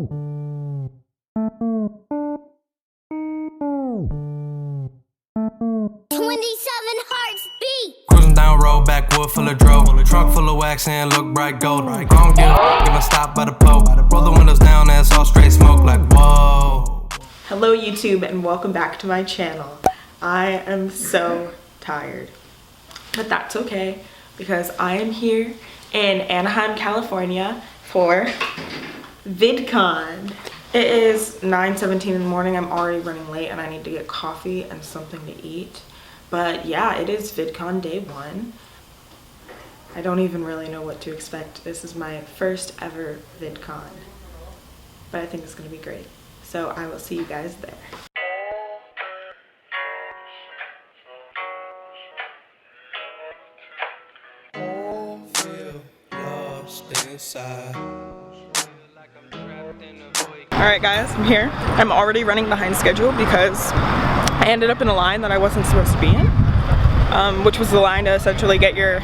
Cruising down road, backwood full of dro. Trunk full of wax and look bright gold. I don't give a stop by the pole. Roll the windows down, that's all straight smoke like whoa. Hello YouTube and welcome back to my channel. I am so tired, but that's okay because I am here in Anaheim, California for VidCon. It is 9:17 in the morning. I'm already running late and I need to get coffee and something to eat. But yeah, it is VidCon day one. I don't even really know what to expect. This is my first ever VidCon, but I think it's gonna be great. So I will see you guys there. Alright guys, I'm here. I'm already running behind schedule because I ended up in a line that I wasn't supposed to be in, which was the line to essentially get your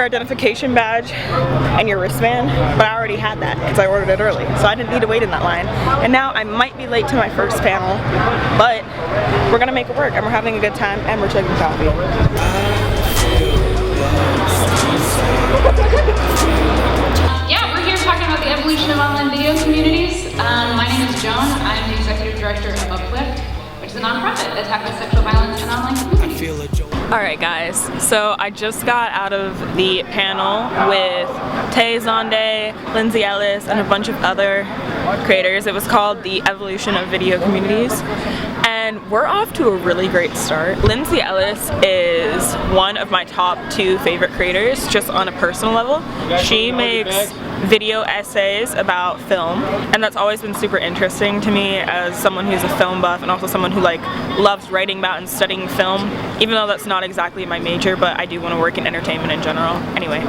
identification badge and your wristband, but I already had that because I ordered it early, so I didn't need to wait in that line. And now I might be late to my first panel, but we're gonna make it work and we're having a good time and we're chugging coffee. Yeah, we're here talking about the evolution of online video communities. My name is Joan. I'm the executive director of Uplift, which is a nonprofit that tackles sexual violence in online communities. Alright guys, so I just got out of the panel with Tay Zonde, Lindsay Ellis, and a bunch of other creators. It was called The Evolution of Video Communities. And we're off to a really great start. Lindsay Ellis is one of my top 2 favorite creators, just on a personal level. She makes video essays about film, and that's always been super interesting to me as someone who's a film buff and also someone who loves writing about and studying film, even though that's not exactly my major, but I do want to work in entertainment in general. Anyway,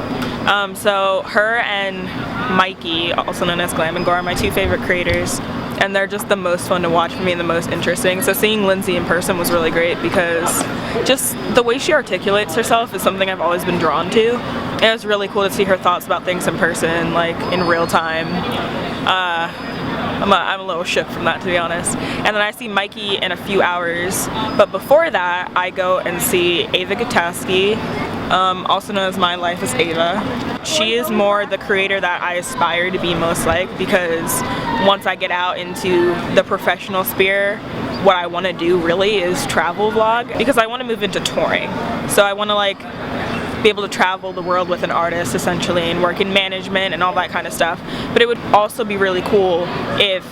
so her and Mikey, also known as Glam&Gore, are my 2 favorite creators, and they're just the most fun to watch for me and the most interesting. So seeing Lindsay in person was really great because just the way she articulates herself is something I've always been drawn to. And it was really cool to see her thoughts about things in person, like in real time. I'm a little shook from that, to be honest. And then I see Mikey in a few hours, but before that I go and see Ava Gutowski, also known as MyLifeAsEva. She is more the creator that I aspire to be most like, because once I get out into the professional sphere, what I want to do really is travel vlog, because I want to move into touring. So I want to be able to travel the world with an artist essentially and work in management and all that kind of stuff. But it would also be really cool if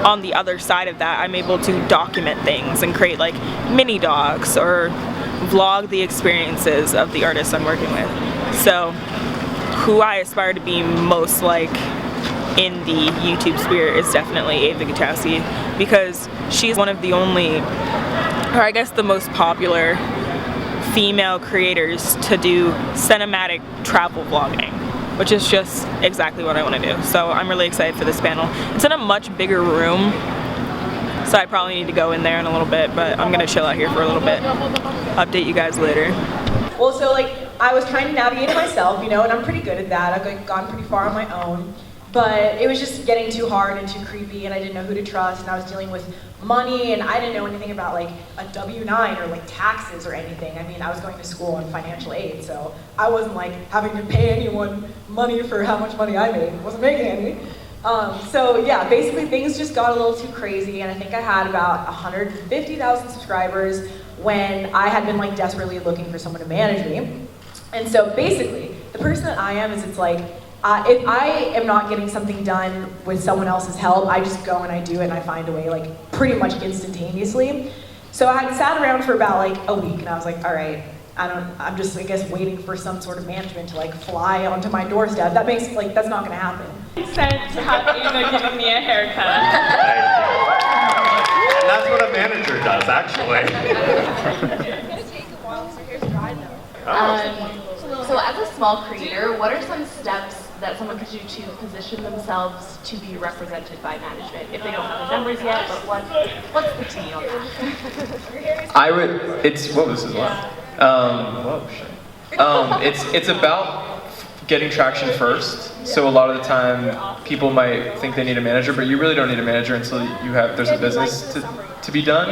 on the other side of that I'm able to document things and create mini docs or vlog the experiences of the artists I'm working with. So who I aspire to be most like in the YouTube sphere is definitely Ava Gutowski, because she's one of the only, or I guess the most popular female creators to do cinematic travel vlogging, which is just exactly what I want to do. So I'm really excited for this panel. It's in a much bigger room, so I probably need to go in there in a little bit, but I'm gonna chill out here for a little bit. Update you guys later. Well, so I was trying to navigate it myself, and I'm pretty good at that. I've gone pretty far on my own, but it was just getting too hard and too creepy, and I didn't know who to trust, and I was dealing with money, and I didn't know anything about a W-9 or taxes or anything. I mean, I was going to school on financial aid, so I wasn't having to pay anyone money for how much money I made. I wasn't making any. So yeah, basically things just got a little too crazy, and I think I had about 150,000 subscribers when I had been desperately looking for someone to manage me. And so basically, the person that I am is if I am not getting something done with someone else's help, I just go and I do it and I find a way pretty much instantaneously. So I had sat around for about a week and I was all right, I'm just I guess waiting for some sort of management to fly onto my doorstep. That makes that's not gonna happen. Excited to have Ava giving me a haircut. That's what a manager does, actually. So as a small creator, what are some steps that someone could do to position themselves to be represented by management if they don't have the numbers yet? But what's the tea on that? It's about getting traction first. So a lot of the time, people might think they need a manager, but you really don't need a manager until there's a business to be done.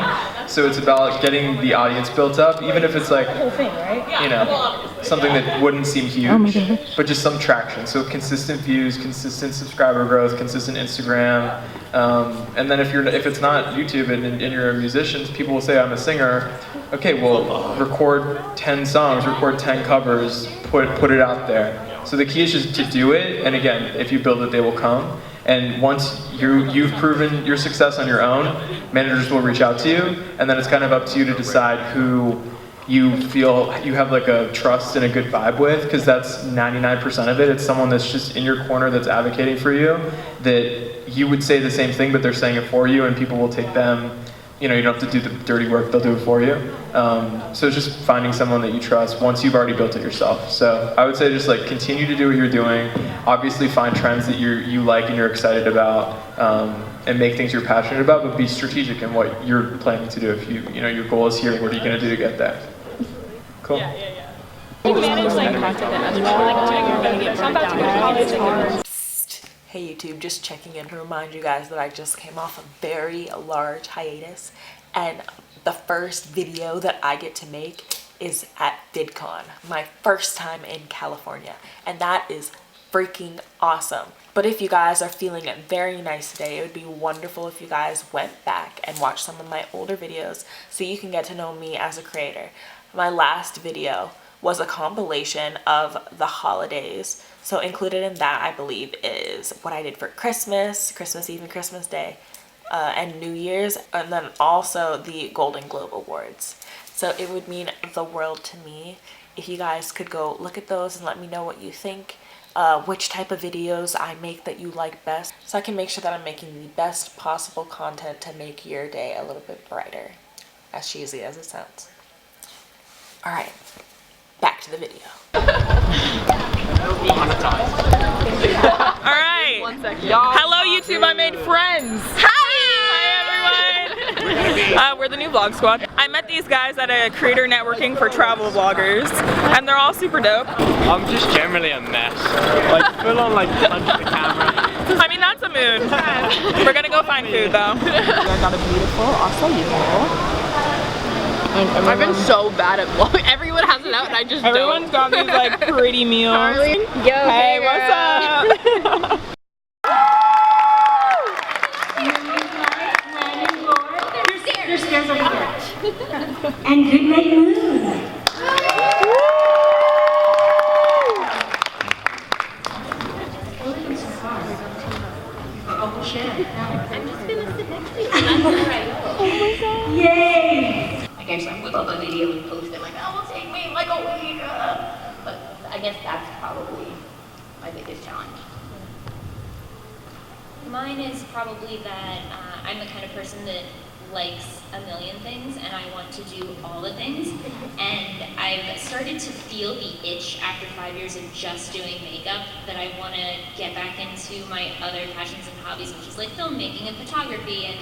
So it's about getting the audience built up, even if it's like, you know, something that wouldn't seem huge, but just some traction. So consistent views, consistent subscriber growth, consistent Instagram, and then if it's not YouTube and you're a musician, people will say, I'm a singer. Okay, well, record 10 songs, record 10 covers, put it out there. So the key is just to do it, and again, if you build it, they will come. And once you've proven your success on your own, managers will reach out to you, and then it's kind of up to you to decide who you feel you have like a trust and a good vibe with, because that's 99% of it. It's someone that's just in your corner that's advocating for you, that you would say the same thing, but they're saying it for you, and people will take them. You know, you don't have to do the dirty work, they'll do it for you. So it's just finding someone that you trust once you've already built it yourself. So I would say just like continue to do what you're doing. Obviously find trends that you like and you're excited about, and make things you're passionate about, but be strategic in what you're planning to do. If you know your goal is here, what are you gonna do to get there? Cool. Yeah. You manage like content that other people like doing. Hey YouTube, just checking in to remind you guys that I just came off a very large hiatus, and the first video that I get to make is at VidCon, my first time in California, and that is freaking awesome. But if you guys are feeling very nice today, it would be wonderful if you guys went back and watched some of my older videos so you can get to know me as a creator. My last video was a compilation of the holidays. So included in that, I believe, is what I did for Christmas, Christmas Eve and Christmas Day, and New Year's, and then also the Golden Globe Awards. So it would mean the world to me if you guys could go look at those and let me know what you think, which type of videos I make that you like best, so I can make sure that I'm making the best possible content to make your day a little bit brighter, as cheesy as it sounds. All right, back to the video. Alright. 1 second. Hello YouTube, I made friends. Hi everyone. We're the new vlog squad. I met these guys at a creator networking for travel vloggers, and they're all super dope. I'm just generally a mess. Like full on like under the camera. I mean, that's a mood. We're gonna go find food though. I got a beautiful acai. I've been so bad at vlogging. Everyone has it out and I just Everyone's got these like pretty meals. Yo, hey, what's up? Your stairs over here. And good night moon. Oh shit. I'm just gonna sit next to you. Oh my god. Yay! I guess I whip up a video and post it like, oh, it'll take me like a week. But I guess that's probably my biggest challenge. Mine is probably that I'm the kind of person that likes a million things and I want to do all the things, and I've started to feel the itch after 5 years of just doing makeup that I want to get back into my other passions and hobbies, which is like filmmaking and photography, and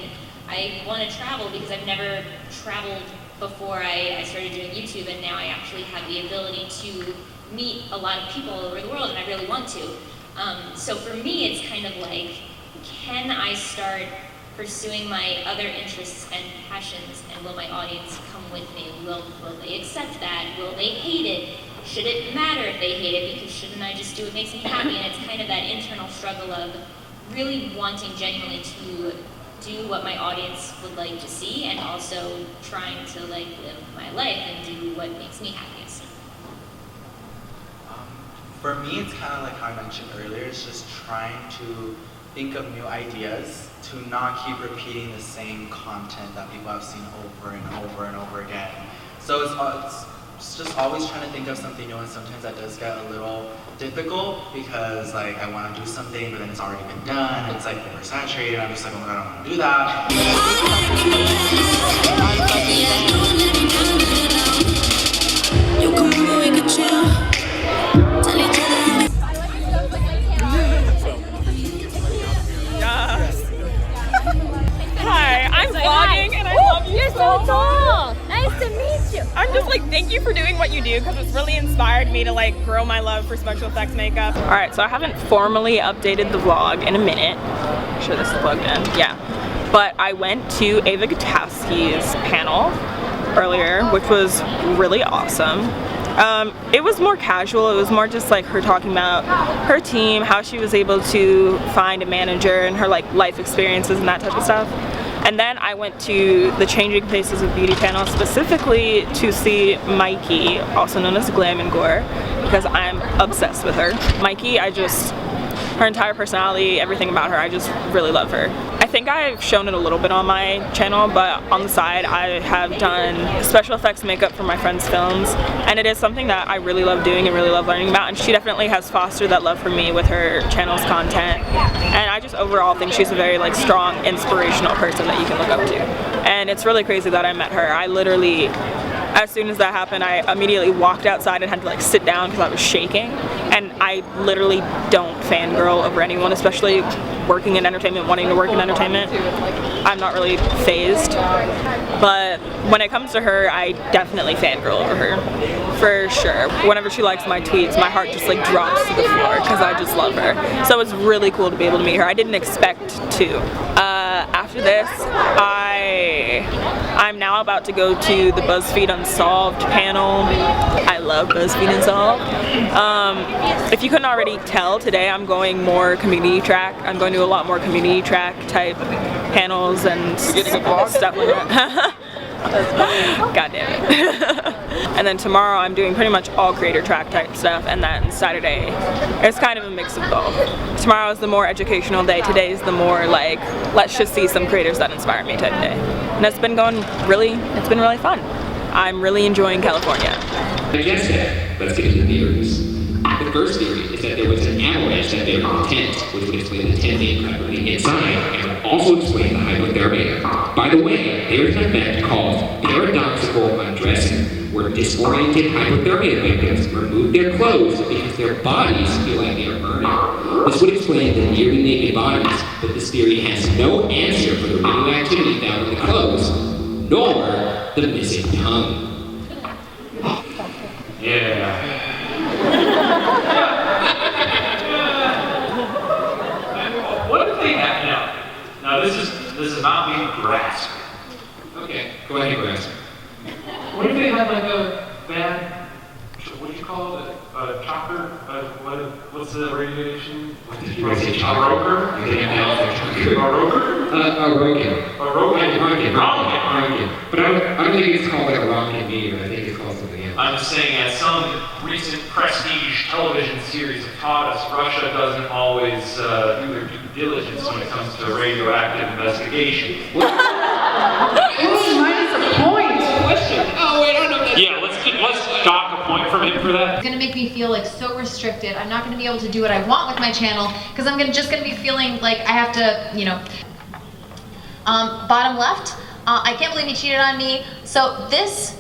I want to travel because I've never traveled before I started doing YouTube, and now I actually have the ability to meet a lot of people all over the world, and I really want to. So for me, it's kind of like, can I start pursuing my other interests and passions, and will my audience come with me? Will they accept that? Will they hate it? Should it matter if they hate it? Because shouldn't I just do what makes me happy? And it's kind of that internal struggle of really wanting genuinely to do what my audience would like to see, and also trying to like live my life and do what makes me happiest. For me, it's kind of like how I mentioned earlier, it's just trying to think of new ideas, to not keep repeating the same content that people have seen over and over and over again. So it's just always trying to think of something new, and sometimes that does get a little difficult because like I want to do something but then it's already been done and it's like oversaturated. I'm just like, oh my god, I don't want to do that. Hi, I'm vlogging and I love you. You're so tall. Nice Nice to meet you. I'm just like, thank you for doing what you do because it's really inspired me to like grow my love for special effects makeup. All right, so I haven't formally updated the vlog in a minute. I'm sure this is plugged in, yeah. But I went to Ava Gutowski's panel earlier, which was really awesome. It was more casual. It was more just like her talking about her team, how she was able to find a manager and her like life experiences and that type of stuff. And then I went to the Changing Faces of Beauty panel specifically to see Mikey, also known as Glam&Gore, because I'm obsessed with her. Mikey, her entire personality, everything about her, I just really love her. I think I've shown it a little bit on my channel, but on the side I have done special effects makeup for my friends' films, and it is something that I really love doing and really love learning about, and she definitely has fostered that love for me with her channel's content. And I just overall think she's a very like strong, inspirational person that you can look up to. And it's really crazy that I met her. I literally, as soon as that happened, I immediately walked outside and had to like sit down because I was shaking. And I literally don't fangirl over anyone, especially working in entertainment, wanting to work in entertainment. I'm not really phased. But when it comes to her, I definitely fangirl over her, for sure. Whenever she likes my tweets, my heart just like drops to the floor because I just love her. So it's really cool to be able to meet her. I didn't expect to. After this, I'm now about to go to the BuzzFeed Unsolved panel. I love BuzzFeed Unsolved. If you couldn't already tell, today I'm going more community track. I'm going to a lot more community track type panels and stuff like that. God damn it. And then tomorrow I'm doing pretty much all creator track type stuff, and then Saturday it's kind of a mix of both. Tomorrow is the more educational day, today is the more like, let's just see some creators that inspire me type day. And it's been really fun. I'm really enjoying California. Let's get into the theories. The first theory is that there was an avalanche that there in the tent, which would explain the tent being covered the inside, and would also explain the hypothermia. By the way, there is an effect called paradoxical undressing, where disoriented hypothermia victims remove their clothes because their bodies feel like they are burning. This would explain the nearly naked bodies, but this theory has no answer for the radioactivity found in the clothes, nor the missing tongue. Yeah. What if they have now this is not being grasped. Okay, go ahead and grasp. What if they had like a bad, what do you call it? A chopper? What's the radiation? What did you say? A roker? A roker? A rocket. But I don't think it's called like a rocket meteor. I think it's called something else. I'm just saying, as some recent prestige television series have taught us, Russia doesn't always do their due diligence when it comes to radioactive investigation. Minus a point. Question. Oh wait, I don't know that. Yeah, let's dock a point from him for that. It's gonna make me feel like so restricted. I'm not gonna be able to do what I want with my channel because I'm just gonna be feeling like I have to, you know. Bottom left, I can't believe he cheated on me. So this,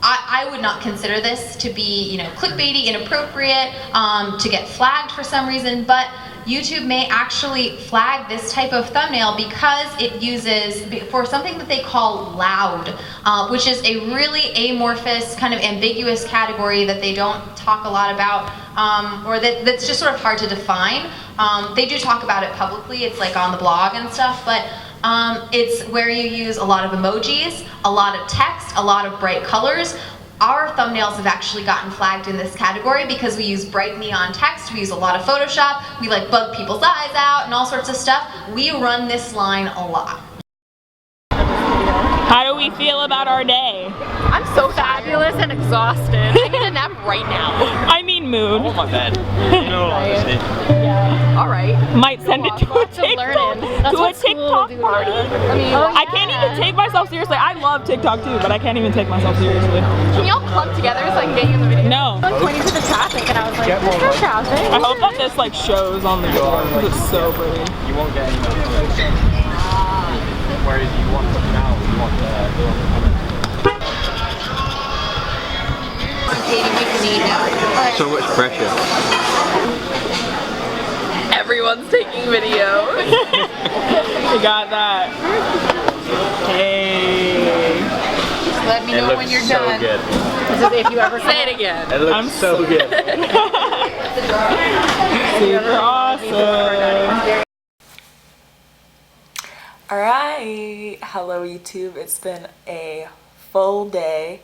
I would not consider this to be, you know, clickbaity, inappropriate, to get flagged for some reason, but YouTube may actually flag this type of thumbnail because it uses, for something that they call loud, which is a really amorphous, kind of ambiguous category that they don't talk a lot about, or that's just sort of hard to define. They do talk about it publicly, it's like on the blog and stuff, but it's where you use a lot of emojis, a lot of text, a lot of bright colors. Our thumbnails have actually gotten flagged in this category because we use bright neon text, we use a lot of Photoshop, we like bug people's eyes out and all sorts of stuff. We run this line a lot. How do we feel about our day? I'm so fabulous and exhausted. I need a nap right now. I mean mood. Oh my bed. You know, honestly. Yeah. All right. Might send it to a TikTok party. I mean, I can't even take myself seriously. I love TikTok too, but I can't even take myself seriously. Can y'all club together so I can get you in the video? No. I was pointing to the traffic and I was like, there's no traffic. I hope that this like shows on the door because it's so pretty. You won't get any notification. Whereas you want to now, you want to So much pressure. Everyone's taking video. You got that. Hey. Let me know when you're done. Good. If you ever say it again. It looks so good. Super awesome. Alright, hello YouTube. It's been a full day.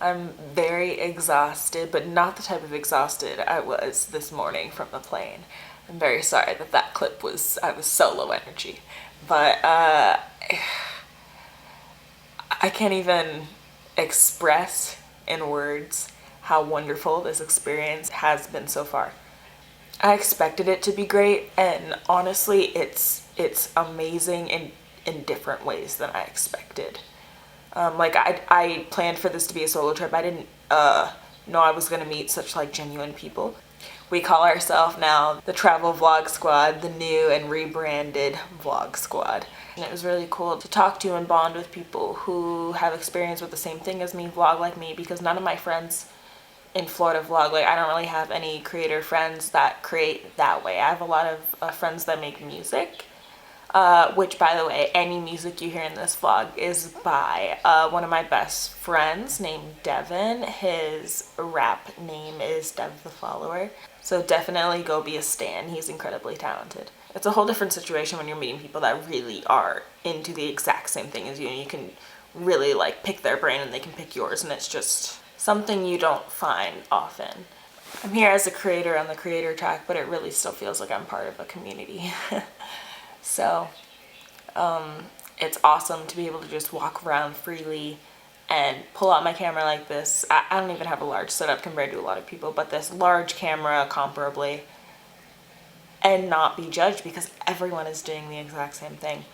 I'm very exhausted, but not the type of exhausted I was this morning from the plane. I'm very sorry that clip was, I was so low energy. But I can't even express in words how wonderful this experience has been so far. I expected it to be great, and honestly it's amazing in different ways than I expected. Like I planned for this to be a solo trip. I didn't know I was gonna meet such like genuine people. We call ourselves now the Travel Vlog Squad, the new and rebranded Vlog Squad. And it was really cool to talk to and bond with people who have experience with the same thing as me, vlog like me, because none of my friends in Florida vlog. Like I don't really have any creator friends that create that way. I have a lot of friends that make music, which by the way, any music you hear in this vlog is by one of my best friends named Devin. His rap name is Dev the Follower. So definitely go be a stan. He's incredibly talented. It's a whole different situation when you're meeting people that really are into the exact same thing as you, and you can really like pick their brain and they can pick yours, and it's just something you don't find often. I'm here as a creator on the creator track, but it really still feels like I'm part of a community. So it's awesome to be able to just walk around freely and pull out my camera like this. I don't even have a large setup compared to a lot of people, but this large camera comparably, and not be judged because everyone is doing the exact same thing.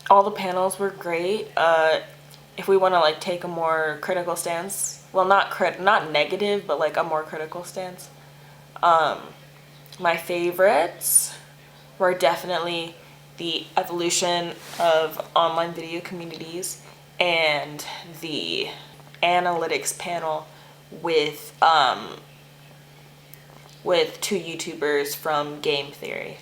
All the panels were great. If we want to like take a more critical stance, well, not negative, but like a more critical stance, my favorites were definitely the evolution of online video communities and the analytics panel with two YouTubers from Game Theory.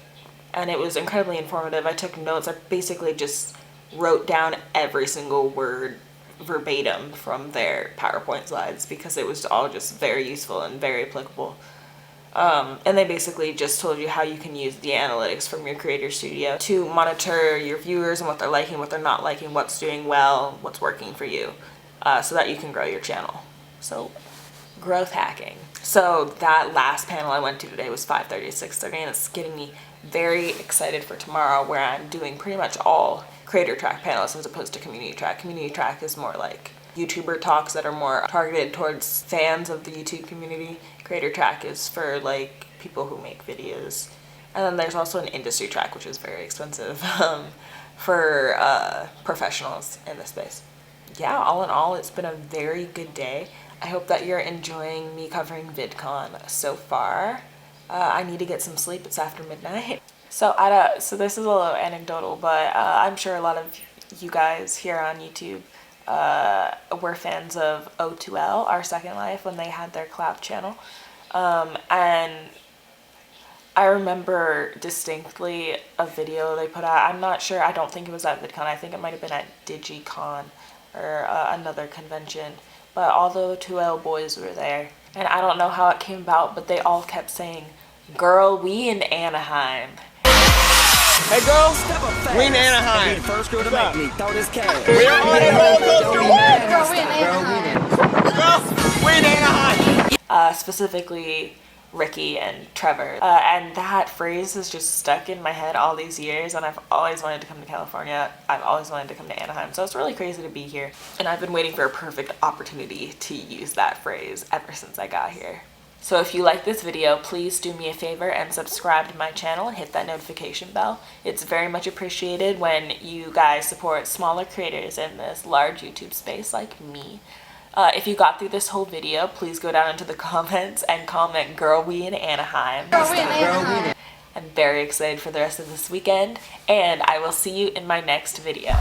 And it was incredibly informative. I took notes. I basically just wrote down every single word verbatim from their PowerPoint slides because it was all just very useful and very applicable. And they basically just told you how you can use the analytics from your creator studio to monitor your viewers and what they're liking, what they're not liking, what's doing well, what's working for you, so that you can grow your channel. So growth hacking. So that last panel I went to today was 5:30 to 6:30, and it's getting me very excited for tomorrow, where I'm doing pretty much all creator track panels as opposed to community track. Community track is more like YouTuber talks that are more targeted towards fans of the YouTube community. Creator track is for like people who make videos. And then there's also an industry track, which is very expensive for professionals in this space. Yeah, all in all, it's been a very good day. I hope that you're enjoying me covering VidCon so far. I need to get some sleep. It's after midnight. So this is a little anecdotal, but I'm sure a lot of you guys here on YouTube were fans of O2L, Our Second Life, when they had their collab channel. And I remember distinctly a video they put out. I'm not sure, I don't think it was at VidCon. I think it might have been at DigiCon or another convention. But all the O2L boys were there. And I don't know how it came about, but they all kept saying, "Girl, we in Anaheim." Hey girl, we in Anaheim. First girl to make me throw this cash. We are on a roller coaster. Girl, we in Anaheim. Girl, we in Anaheim. Specifically Ricky and Trevor. And that phrase has just stuck in my head all these years, and I've always wanted to come to California. I've always wanted to come to Anaheim, so it's really crazy to be here. And I've been waiting for a perfect opportunity to use that phrase ever since I got here. So if you like this video, please do me a favor and subscribe to my channel and hit that notification bell. It's very much appreciated when you guys support smaller creators in this large YouTube space like me. If you got through this whole video, please go down into the comments and comment, "Girl, we in Anaheim." Girl, we in Anaheim. I'm very excited for the rest of this weekend, and I will see you in my next video.